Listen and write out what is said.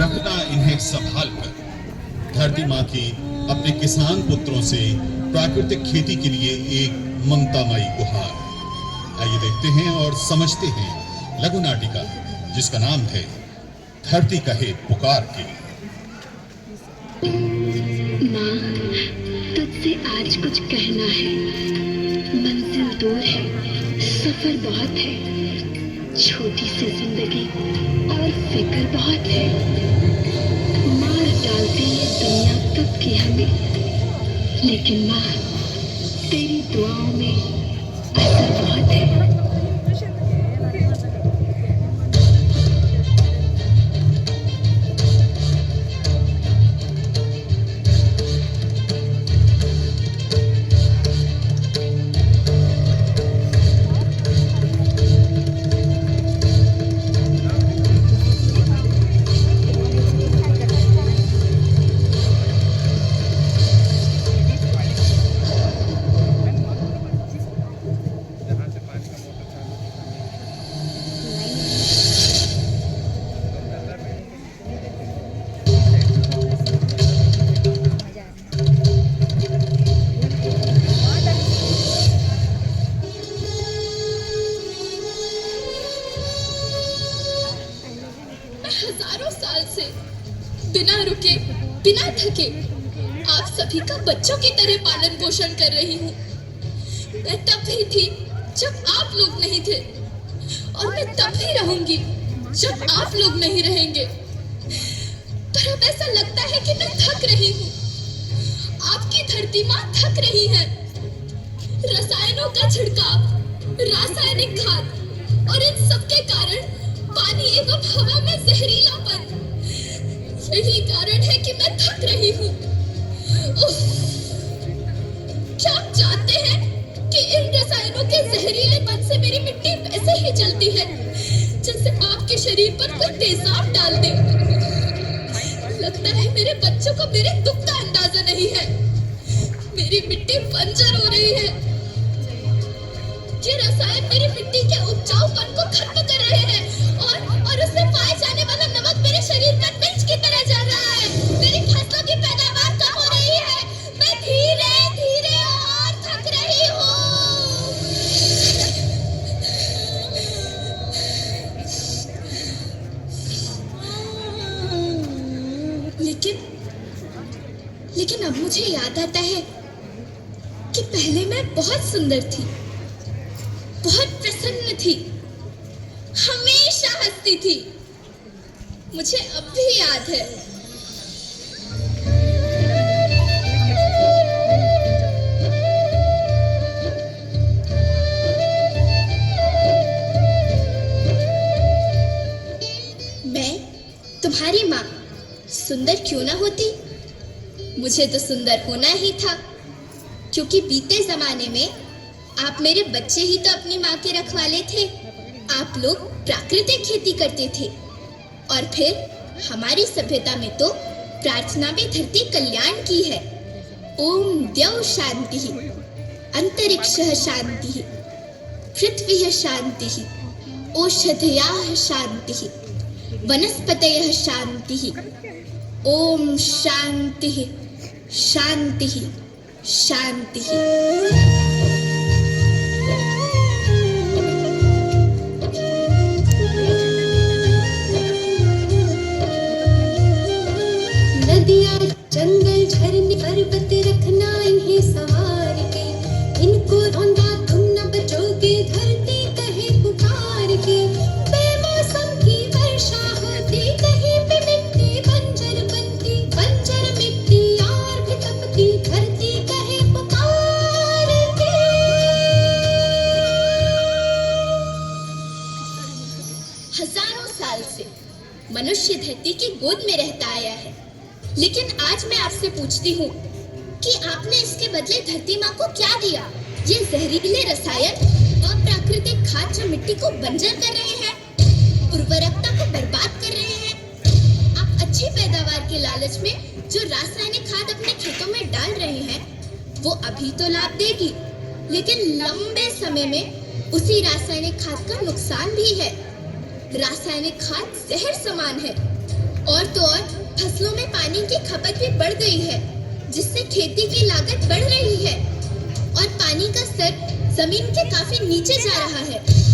रखना इन्हें संभाल कर। धरती माँ की अपने किसान पुत्रों से प्राकृतिक खेती के लिए एक ममतामयी गुहार। आइए देखते हैं और समझते हैं लघु नाटिका जिसका नाम है धरती कहे पुकार के। माँ, तुझसे आज कुछ कहना है। मंजिल दूर है, सफर बहुत है, छोटी सी जिंदगी और फिक्र बहुत है। मार डालती है दुनिया कब की हमें, लेकिन माँ तेरी दुआओं में असर बहुत है। हजारों साल से बिना रुके बिना थके आप सभी का बच्चों की तरह पालन पोषण कर रही हूँ। मैं तब भी थी जब आप लोग नहीं थे और मैं तब भी रहूंगी जब आप लोग नहीं रहेंगे। पर अब ऐसा लगता है कि मैं थक रही हूँ। आपकी धरती माँ थक रही है। रसायनों का छिड़काव, रासायनिक खाद और इन सब के कारण पानी एवं हवा में जहरीलापन, यही कारण है कि मैं थक रही हूँ। क्या आप जानते हैं कि इन रसायनों के जहरीलेपन से मेरी मिट्टी वैसे ही जलती है जैसे आपके शरीर पर कोई तेजाब डाल दे। लगता है मेरे बच्चों को मेरे दुख का अंदाजा नहीं है। मेरी मिट्टी बंजर हो रही है। ये रसायन मेरी मिट्टी के उपजाऊपन को खत्म कर रहे हैं और उससे पाए जाने वाला नमक मेरे शरीर पर मिर्च की तरह जल रहा है। मेरी फसलों की पैदावार कम हो रही है। मैं धीरे धीरे और थक रही हूँ। लेकिन अब मुझे याद आता है कि पहले मैं बहुत सुंदर थी, बहुत प्रसन्न थी, हमेशा हंसती थी। मुझे अब भी याद है। मैं तुम्हारी माँ सुंदर क्यों ना होती? मुझे तो सुंदर होना ही था, क्योंकि बीते जमाने में आप मेरे बच्चे ही तो अपनी माँ के रखवाले थे। आप लोग प्राकृतिक खेती करते थे और फिर हमारी सभ्यता में तो प्रार्थना में धरती कल्याण की है। ओम द्यौ शांति, अंतरिक्षः शांति, पृथ्वी शांति, औषधयः शांति, वनस्पतयः शांति। ओम शांति शांति शांति। नदियाँ, जंगल, झरने, पर्वत रखना इन्हें संवार के। इनको रौंदा तुम न बचोगे, धरती कहे पुकार के। बेमौसम की वर्षा होती, कहीं पे मिट्टी बंजर बनती, बंजर मिट्टी और भी तपती, धरती कहे पुकार के। हजारों साल से मनुष्य धरती की गोद में रहता आया है, लेकिन आज मैं आपसे पूछती हूँ कि आपने इसके बदले धरती माँ को क्या दिया? ये जहरीले रसायन और प्राकृतिक खाद जो मिट्टी को बंजर कर रहे हैं, उर्वरकता को बर्बाद कर रहे हैं। आप अच्छी पैदावार के लालच में जो रासायनिक खाद अपने खेतों में डाल रहे हैं, वो अभी तो लाभ देगी, लेकिन लंबे समय में उसी रासायनिक खाद का नुकसान भी है। रासायनिक खाद जहर समान है, और तो और पानी की खपत भी बढ़ गई है, जिससे खेती की लागत बढ़ रही है और पानी का स्तर जमीन के काफी नीचे जा रहा है।